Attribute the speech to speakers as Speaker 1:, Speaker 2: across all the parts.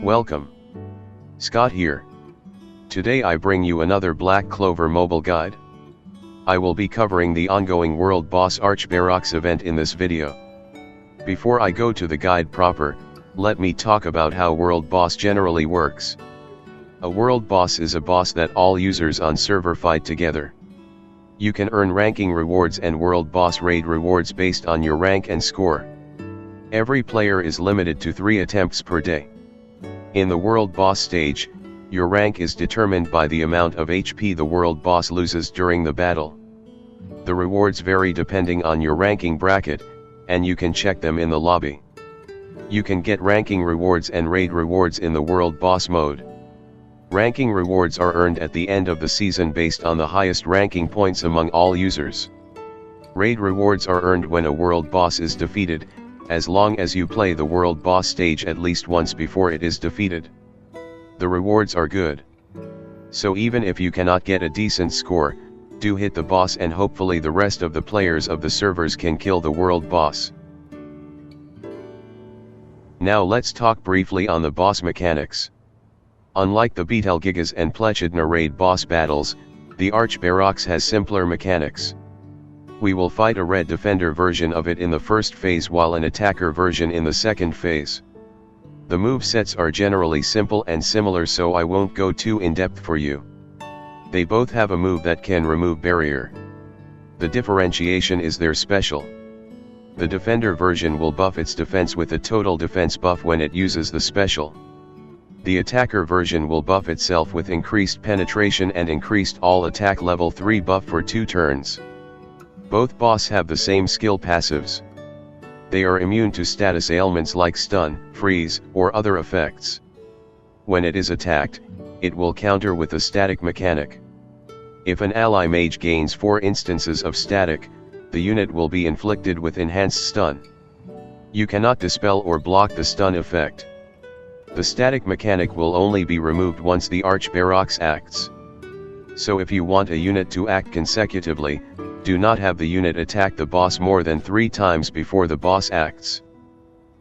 Speaker 1: Welcome. Scott here. Today I bring you another Black Clover mobile guide. I will be covering the ongoing World Boss Archberox event in this video. Before I go to the guide proper, let me talk about how World Boss generally works. A World Boss is a boss that all users on server fight together. You can earn ranking rewards and World Boss raid rewards based on your rank and score. Every player is limited to 3 attempts per day. In the World Boss stage, your rank is determined by the amount of HP the World Boss loses during the battle. The rewards vary depending on your ranking bracket, and you can check them in the lobby. You can get ranking rewards and raid rewards in the World Boss mode. Ranking rewards are earned at the end of the season based on the highest ranking points among all users. Raid rewards are earned when a World Boss is defeated, as long as you play the World Boss stage at least once before it is defeated. The rewards are good. So even if you cannot get a decent score, do hit the boss and hopefully the rest of the players of the servers can kill the World Boss. Now let's talk briefly on the boss mechanics. Unlike the Betelgeuse and Plechidna raid boss battles, the Archberox has simpler mechanics. We will fight a red defender version of it in the first phase while an attacker version in the second phase. The movesets are generally simple and similar, so I won't go too in-depth for you. They both have a move that can remove barrier. The differentiation is their special. The defender version will buff its defense with a total defense buff when it uses the special. The attacker version will buff itself with increased penetration and increased all attack level 3 buff for 2 turns. Both boss have the same skill passives. They are immune to status ailments like stun, freeze, or other effects. When it is attacked, it will counter with a static mechanic. If an ally mage gains 4 instances of static, the unit will be inflicted with enhanced stun. You cannot dispel or block the stun effect. The static mechanic will only be removed once the Archberox acts. So if you want a unit to act consecutively, do not have the unit attack the boss more than 3 times before the boss acts.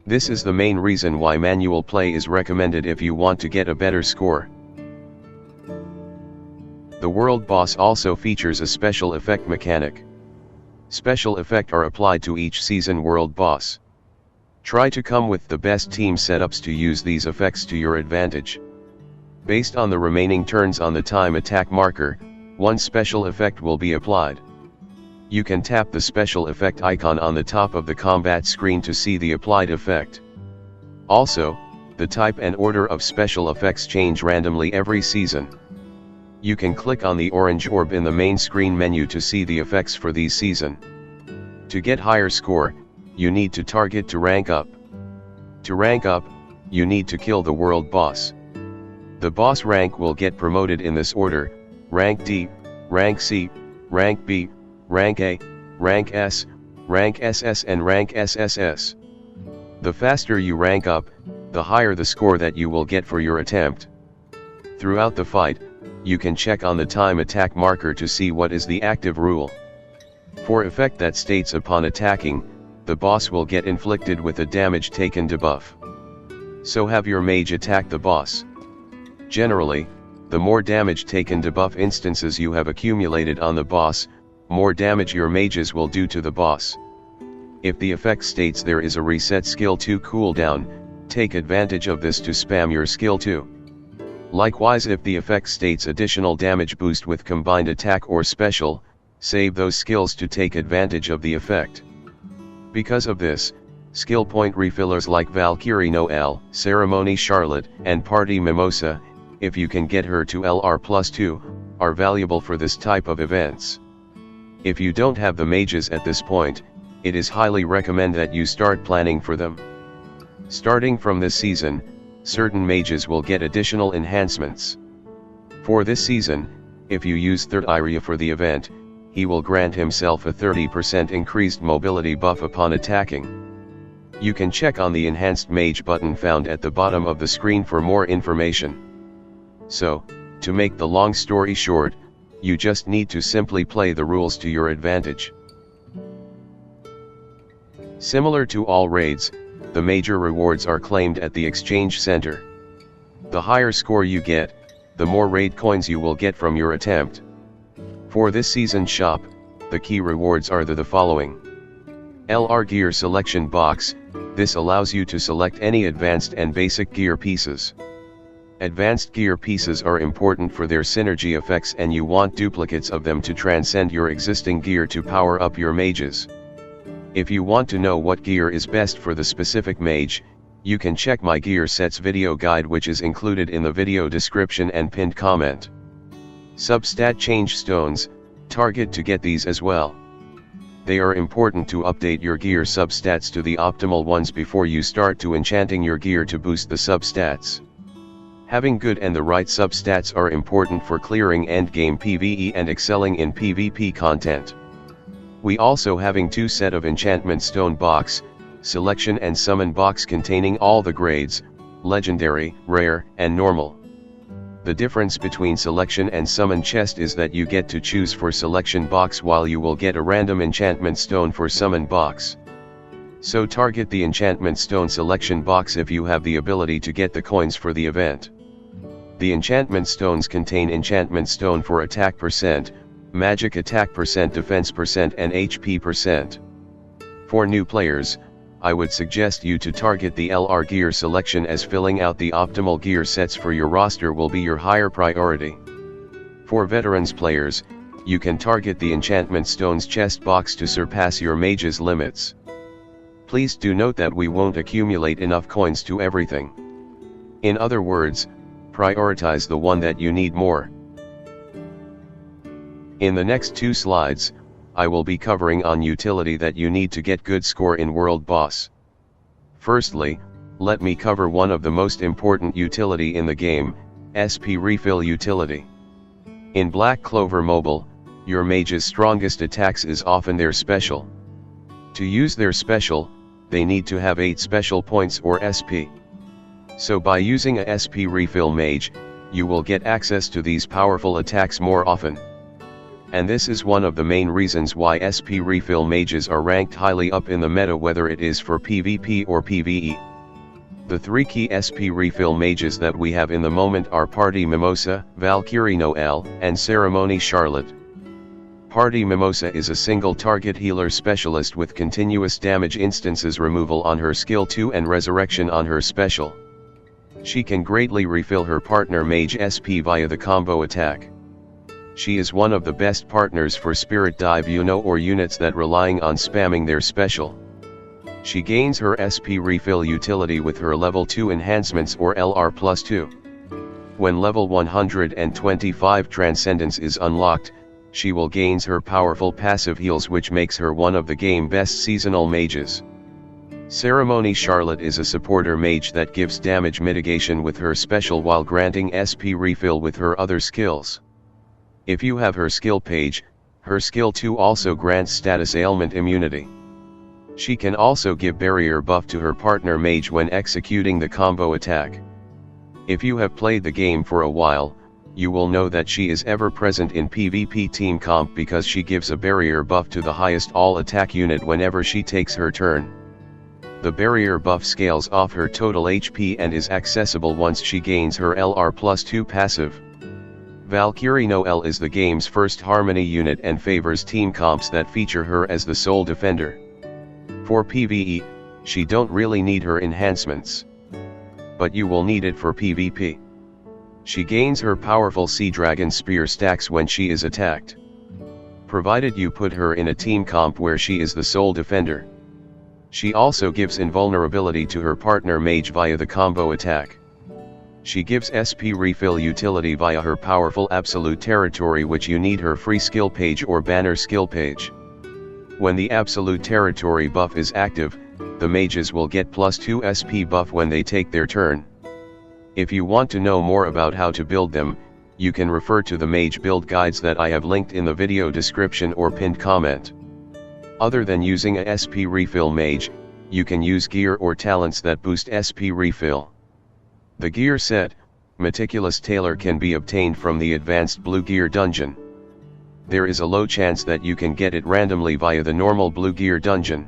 Speaker 1: This is the main reason why manual play is recommended if you want to get a better score. The World Boss also features a special effect mechanic. Special effects are applied to each season World Boss. Try to come with the best team setups to use these effects to your advantage. Based on the remaining turns on the time attack marker, one special effect will be applied. You can tap the special effect icon on the top of the combat screen to see the applied effect. Also, the type and order of special effects change randomly every season. You can click on the orange orb in the main screen menu to see the effects for these season. To get higher score, you need to target to rank up. To rank up, you need to kill the World Boss. The boss rank will get promoted in this order: rank D, rank C, rank B, rank A, rank S, rank SS and rank SSS. The faster you rank up, the higher the score that you will get for your attempt. Throughout the fight, you can check on the time attack marker to see what is the active rule. For effect that states upon attacking, the boss will get inflicted with a damage taken debuff. So have your mage attack the boss. Generally, the more damage taken debuff instances you have accumulated on the boss, more damage your mages will do to the boss. If the effect states there is a reset skill 2 cooldown, take advantage of this to spam your skill 2. Likewise, if the effect states additional damage boost with combined attack or special, save those skills to take advantage of the effect. Because of this, skill point refillers like Valkyrie Noelle, Ceremony Charlotte, and Party Mimosa, if you can get her to LR+2, are valuable for this type of events. If you don't have the mages at this point, it is highly recommended that you start planning for them. Starting from this season, certain mages will get additional enhancements. For this season, if you use Eye Rhya for the event, he will grant himself a 30% increased mobility buff upon attacking. You can check on the Enhanced Mage button found at the bottom of the screen for more information. So, to make the long story short, you just need to simply play the rules to your advantage. Similar to all raids, the major rewards are claimed at the exchange center. The higher score you get, the more raid coins you will get from your attempt. For this season's shop, the key rewards are the following. LR Gear Selection Box, this allows you to select any advanced and basic gear pieces. Advanced gear pieces are important for their synergy effects and you want duplicates of them to transcend your existing gear to power up your mages. If you want to know what gear is best for the specific mage, you can check my gear sets video guide which is included in the video description and pinned comment. Substat change stones, target to get these as well. They are important to update your gear substats to the optimal ones before you start to enchanting your gear to boost the substats. Having good and the right substats are important for clearing endgame PvE and excelling in PvP content. We also having 2 set of enchantment stone box, selection and summon box containing all the grades, legendary, rare, and normal. The difference between selection and summon chest is that you get to choose for selection box while you will get a random enchantment stone for summon box. So target the enchantment stone selection box if you have the ability to get the coins for the event. The enchantment stones contain enchantment stone for attack %, magic attack %, defense %, and HP %. For new players, I would suggest you to target the LR gear selection as filling out the optimal gear sets for your roster will be your higher priority. For veterans players, you can target the enchantment stones chest box to surpass your mage's limits. Please do note that we won't accumulate enough coins to everything. In other words, prioritize the one that you need more. In the next 2 slides, I will be covering on utility that you need to get good score in World Boss. Firstly, let me cover one of the most important utility in the game, SP Refill utility. In Black Clover Mobile, your mage's strongest attacks is often their special. To use their special, they need to have 8 special points or SP. So by using a SP Refill Mage, you will get access to these powerful attacks more often. And this is one of the main reasons why SP Refill Mages are ranked highly up in the meta whether it is for PvP or PvE. The 3 key SP Refill Mages that we have in the moment are Party Mimosa, Valkyrie Noelle, and Ceremony Charlotte. Party Mimosa is a single target healer specialist with continuous damage instances removal on her skill 2 and resurrection on her special. She can greatly refill her partner Mage SP via the combo attack. She is one of the best partners for Spirit Dive or units that relying on spamming their special. She gains her SP refill utility with her level 2 enhancements or LR+2. When level 125 Transcendence is unlocked, she will gain her powerful passive heals which makes her one of the game best seasonal mages. Ceremony Charlotte is a supporter mage that gives damage mitigation with her special while granting SP refill with her other skills. If you have her skill page, her skill 2 also grants status ailment immunity. She can also give barrier buff to her partner mage when executing the combo attack. If you have played the game for a while, you will know that she is ever present in PvP team comp because she gives a barrier buff to the highest all attack unit whenever she takes her turn. The barrier buff scales off her total HP and is accessible once she gains her LR+2 passive. Valkyrie Noelle is the game's first harmony unit and favors team comps that feature her as the sole defender. For PvE, she don't really need her enhancements. But you will need it for PvP. She gains her powerful Sea Dragon Spear stacks when she is attacked. Provided you put her in a team comp where she is the sole defender. She also gives invulnerability to her partner mage via the combo attack. She gives SP refill utility via her powerful absolute territory which you need her free skill page or banner skill page. When the absolute territory buff is active, the mages will get +2 SP buff when they take their turn. If you want to know more about how to build them, you can refer to the mage build guides that I have linked in the video description or pinned comment. Other than using a SP refill mage, you can use gear or talents that boost SP refill. The gear set, Meticulous Tailor, can be obtained from the Advanced Blue Gear dungeon. There is a low chance that you can get it randomly via the normal Blue Gear dungeon.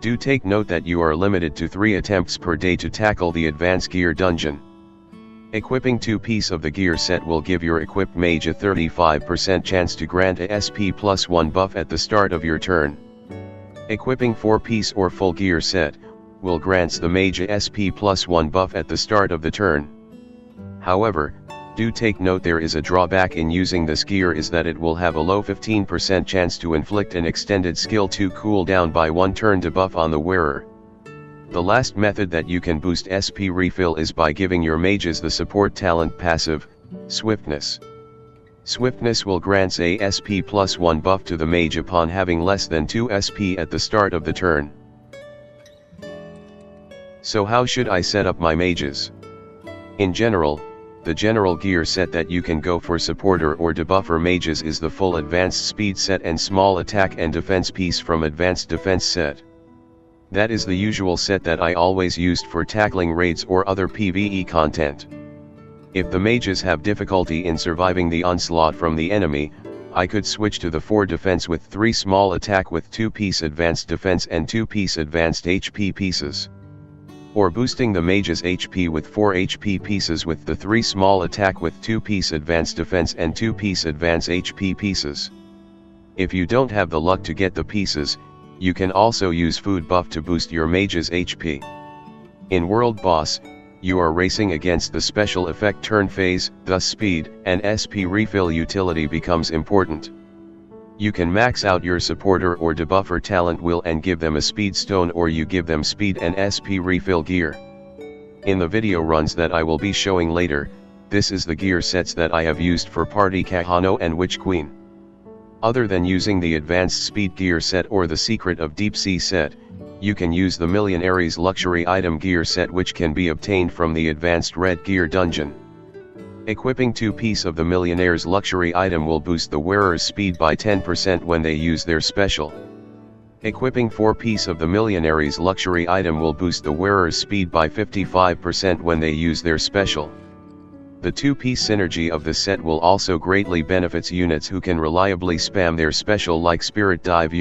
Speaker 1: Do take note that you are limited to 3 attempts per day to tackle the Advanced Gear dungeon. Equipping 2-piece of the gear set will give your equipped mage a 35% chance to grant a SP +1 buff at the start of your turn. Equipping 4-piece or full gear set will grants the mage a SP +1 buff at the start of the turn. However, do take note there is a drawback in using this gear is that it will have a low 15% chance to inflict an extended skill 2 cooldown by 1 turn debuff on the wearer. The last method that you can boost SP refill is by giving your mages the support talent passive, Swiftness. Swiftness will grants a SP +1 buff to the mage upon having less than 2 SP at the start of the turn. So how should I set up my mages? In general, the general gear set that you can go for supporter or debuffer mages is the full advanced speed set and small attack and defense piece from advanced defense set. That is the usual set that I always used for tackling raids or other PvE content. If the mages have difficulty in surviving the onslaught from the enemy, I could switch to the 4 defense with 3 small attack with 2-piece advanced defense and 2-piece advanced HP pieces. Or boosting the mage's HP with 4 HP pieces with the 3 small attack with 2-piece advanced defense and 2-piece advanced HP pieces. If you don't have the luck to get the pieces, you can also use food buff to boost your mage's HP. In World Boss, you are racing against the special effect turn phase, thus speed and SP refill utility becomes important. You can max out your supporter or debuffer talent will and give them a speed stone, or you give them speed and SP refill gear. In the video runs that I will be showing later, this is the gear sets that I have used for party Kahono and Witch Queen. Other than using the advanced speed gear set or the secret of deep sea set, you can use the Millionaire's luxury item gear set, which can be obtained from the advanced red gear dungeon. Equipping 2-piece of the Millionaire's luxury item will boost the wearer's speed by 10% when they use their special. Equipping 4-piece of the Millionaire's luxury item will boost the wearer's speed by 55% when they use their special. The 2-piece synergy of the set will also greatly benefits units who can reliably spam their special like Spirit Dive.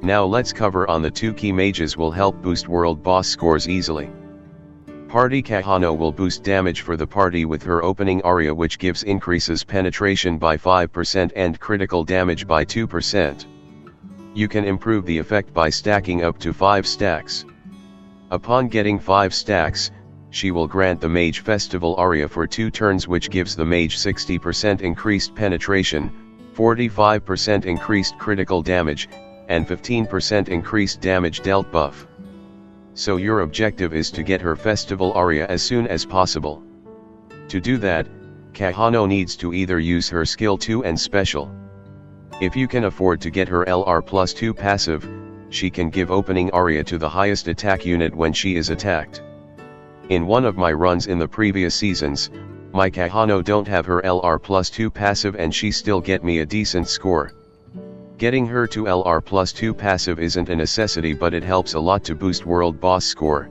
Speaker 1: Now let's cover on the 2 key mages will help boost world boss scores easily. Party Kahono will boost damage for the party with her opening aria, which gives increases penetration by 5% and critical damage by 2%. You can improve the effect by stacking up to 5 stacks. Upon getting 5 stacks, she will grant the mage festival aria for 2 turns, which gives the mage 60% increased penetration, 45% increased critical damage, and 15% increased damage dealt buff. So your objective is to get her festival aria as soon as possible. To do that, Kahono needs to either use her skill 2 and special. If you can afford to get her LR+2 passive, she can give opening aria to the highest attack unit when she is attacked. In one of my runs in the previous seasons, my Kahono don't have her LR+2 passive and she still get me a decent score. Getting her to LR+2 passive isn't a necessity, but it helps a lot to boost world boss score.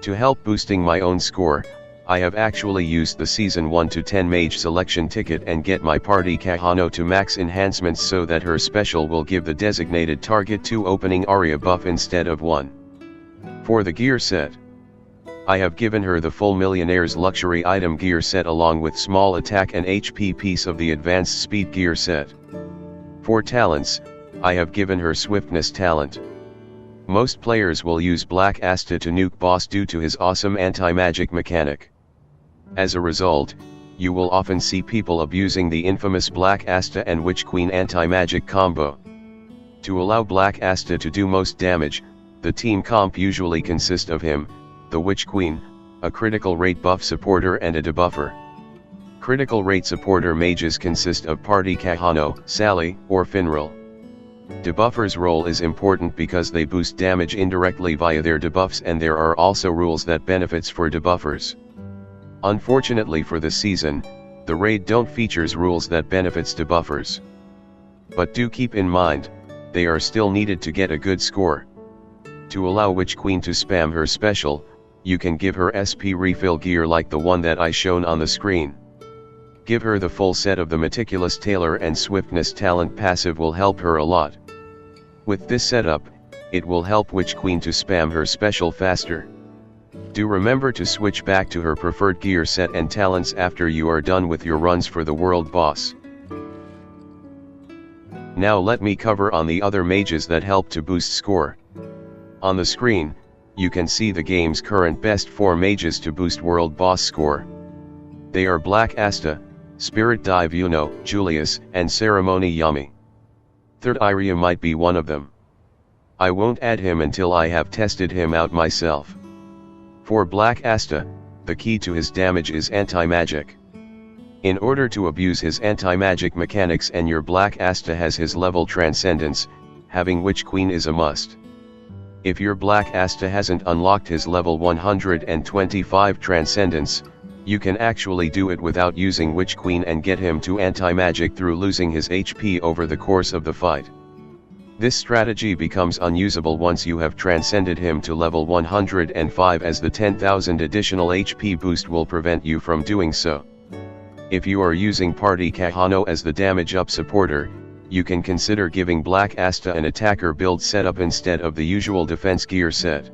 Speaker 1: To help boosting my own score, I have actually used the season 1 to 10 mage selection ticket and get my party Kahono to max enhancements so that her special will give the designated target 2 opening aria buff instead of 1. For the gear set, I have given her the full Millionaire's luxury item gear set along with small attack and HP piece of the advanced speed gear set. For talents, I have given her swiftness talent. Most players will use Black Asta to nuke boss due to his awesome anti-magic mechanic. As a result, you will often see people abusing the infamous Black Asta and Witch Queen anti-magic combo. To allow Black Asta to do most damage, the team comp usually consists of him, the Witch Queen, a critical rate buff supporter and a debuffer. Critical rate supporter mages consist of party Kahono, Sally, or Finral. Debuffer's role is important because they boost damage indirectly via their debuffs, and there are also rules that benefits for debuffers. Unfortunately for this season, the raid don't features rules that benefits debuffers. But do keep in mind, they are still needed to get a good score. To allow Witch Queen to spam her special, you can give her SP refill gear like the one that I shown on the screen. Give her the full set of the Meticulous Tailor and Swiftness talent passive will help her a lot. With this setup, it will help Witch Queen to spam her special faster. Do remember to switch back to her preferred gear set and talents after you are done with your runs for the world boss. Now let me cover on the other mages that help to boost score. On the screen, you can see the game's current best 4 mages to boost world boss score. They are Black Asta, Spirit Dive Julius, and Ceremony Yami. Third Eye Rhya might be one of them. I won't add him until I have tested him out myself. For Black Asta, the key to his damage is anti-magic. In order to abuse his anti-magic mechanics, and your Black Asta has his level Transcendence, having Witch Queen is a must. If your Black Asta hasn't unlocked his level 125 Transcendence, you can actually do it without using Witch Queen and get him to anti-magic through losing his HP over the course of the fight. This strategy becomes unusable once you have transcended him to level 105, as the 10,000 additional HP boost will prevent you from doing so. If you are using Party Kahono as the damage up supporter, you can consider giving Black Asta an attacker build setup instead of the usual defense gear set.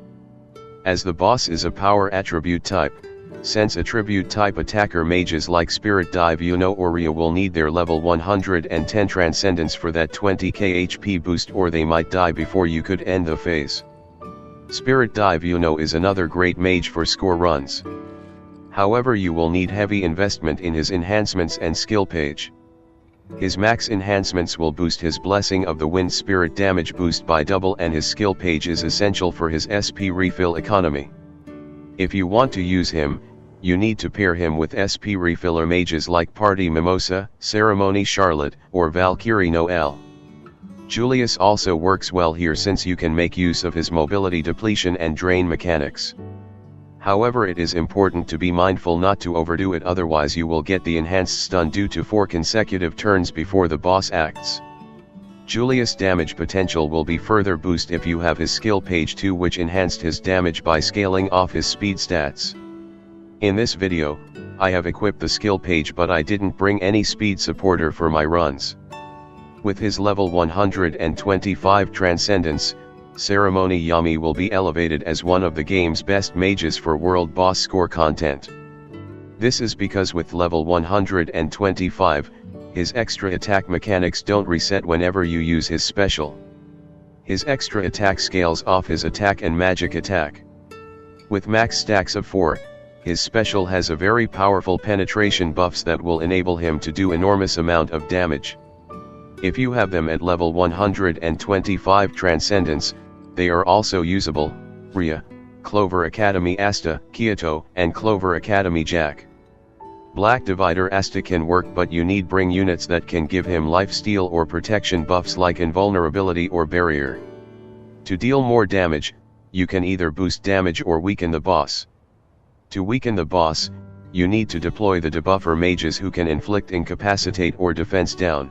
Speaker 1: As the boss is a power attribute type, since attribute type attacker mages like Spirit Dive or Rhya will need their level 110 Transcendence for that 20k HP boost, or they might die before you could end the phase. Spirit Dive is another great mage for score runs. However, you will need heavy investment in his enhancements and skill page. His max enhancements will boost his Blessing of the Wind Spirit damage boost by double, and his skill page is essential for his SP refill economy. If you want to use him, you need to pair him with SP refiller mages like Party Mimosa, Ceremony Charlotte, or Valkyrie Noelle. Julius also works well here since you can make use of his mobility depletion and drain mechanics. However, it is important to be mindful not to overdo it, otherwise you will get the enhanced stun due to 4 consecutive turns before the boss acts. Julius' damage potential will be further boosted if you have his skill page 2, which enhanced his damage by scaling off his speed stats. In this video, I have equipped the skill page, but I didn't bring any speed supporter for my runs. With his level 125 Transcendence, Ceremony Yami will be elevated as one of the game's best mages for world boss score content. This is because with level 125, his extra attack mechanics don't reset whenever you use his special. His extra attack scales off his attack and magic attack. With max stacks of 4, his special has a very powerful penetration buffs that will enable him to do enormous amount of damage. If you have them at level 125 Transcendence, they are also usable: Rhya, Clover Academy Asta, Kiato, and Clover Academy Jack. Black Divider Asta can work, but you need bring units that can give him lifesteal or protection buffs like invulnerability or barrier. To deal more damage, you can either boost damage or weaken the boss. To weaken the boss, you need to deploy the debuffer mages who can inflict incapacitate or defense down.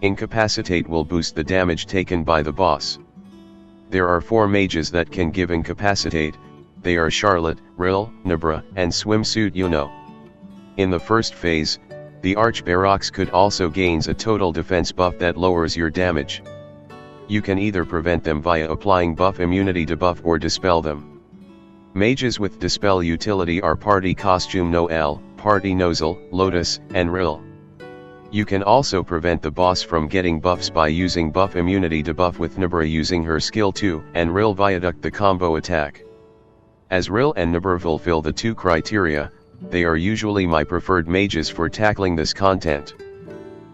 Speaker 1: Incapacitate will boost the damage taken by the boss. There are 4 mages that can give incapacitate. They are Charlotte, Rill, Nebra, and Swimsuit In the first phase, the Archberox could also gains a total defense buff that lowers your damage. You can either prevent them via applying buff immunity debuff or dispel them. Mages with dispel utility are Party Costume Noelle, Party Nozzle, Lotus, and Rill. You can also prevent the boss from getting buffs by using buff immunity debuff with Nebra using her skill 2, and Rill Viaduct the combo attack. As Rill and Nebra fulfill the 2 criteria, they are usually my preferred mages for tackling this content.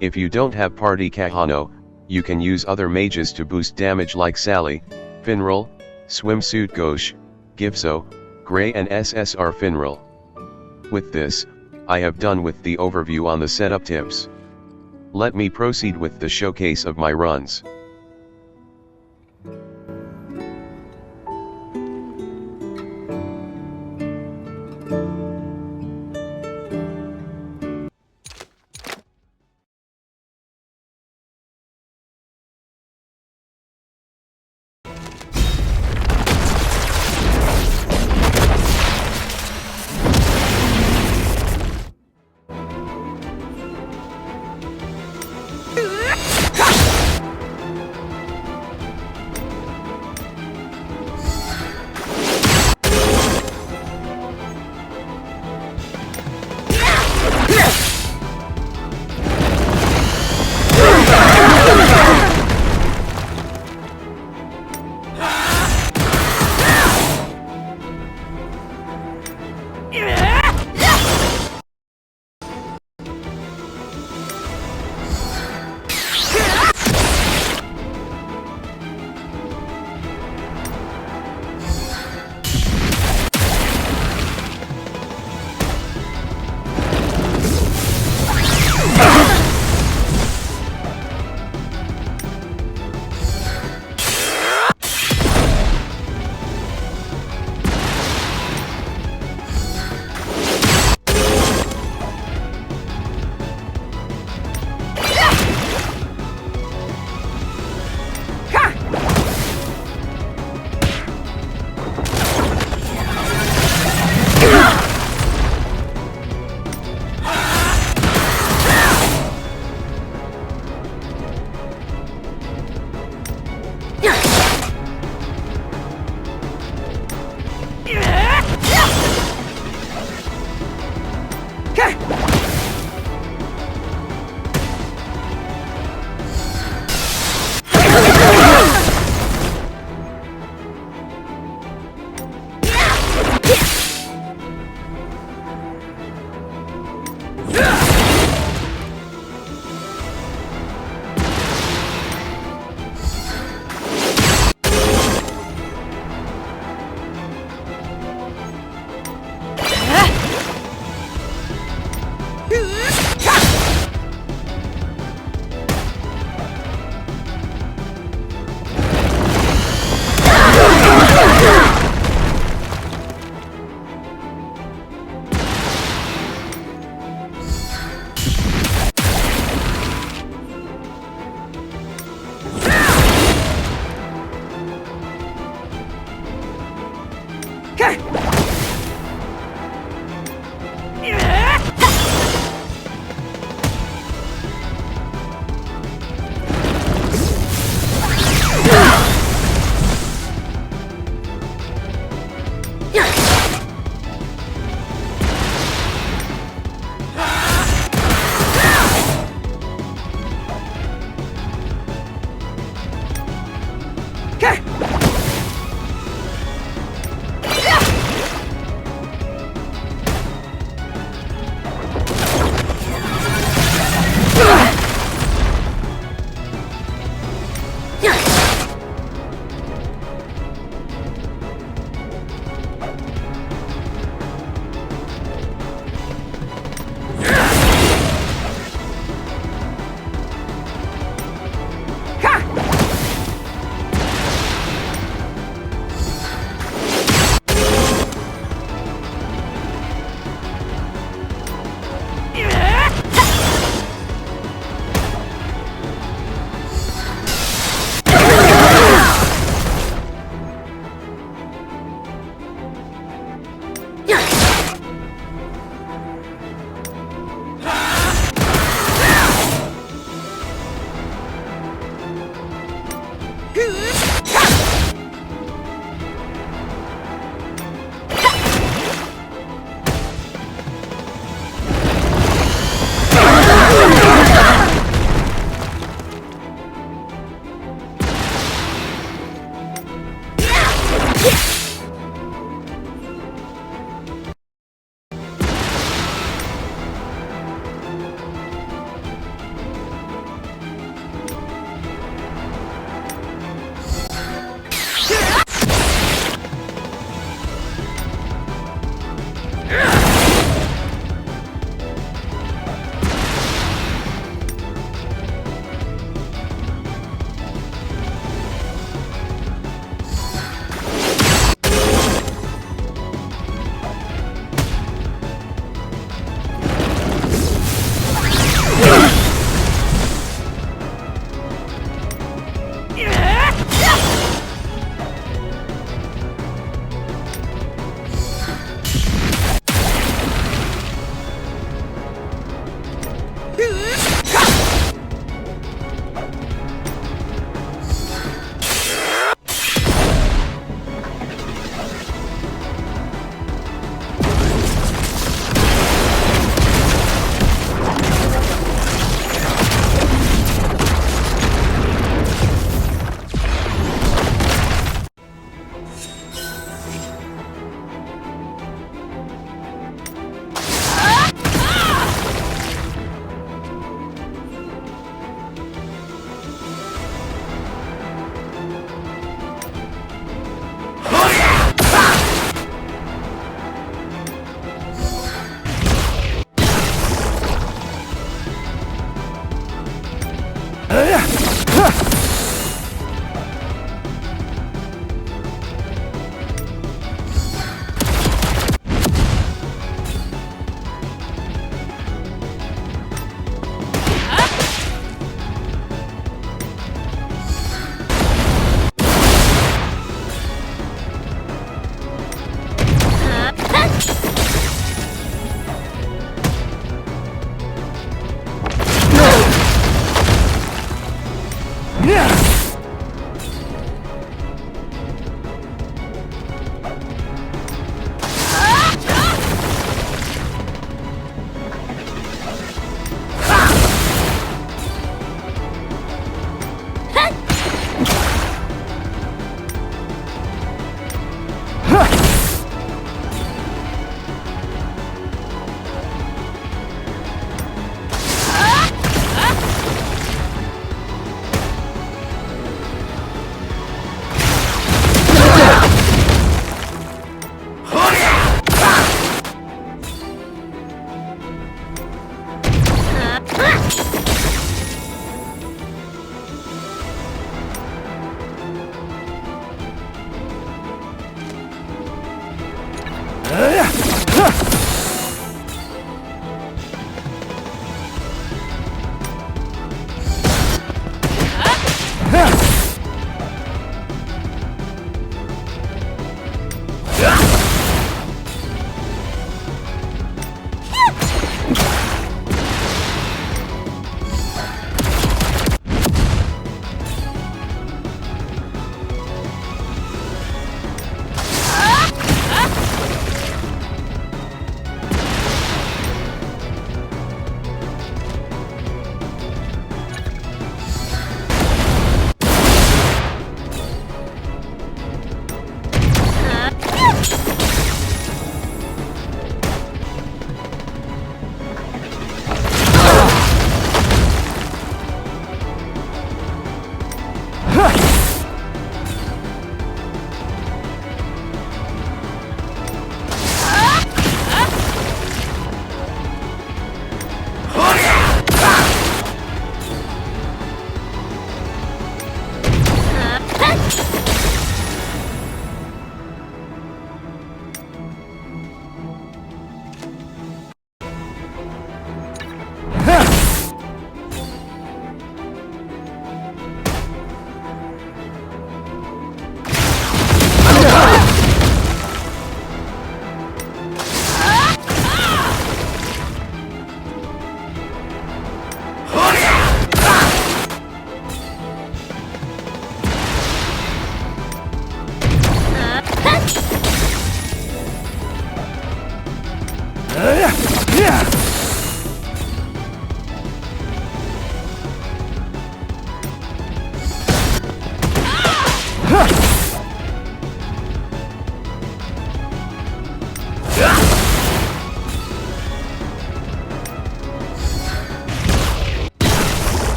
Speaker 1: If you don't have Party Kahono, you can use other mages to boost damage like Sally, Finral, Swimsuit Gauche, Gifso, Grey, and SSR Finral. With this, I have done with the overview on the setup tips. Let me proceed with the showcase of my runs.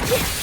Speaker 2: Okay.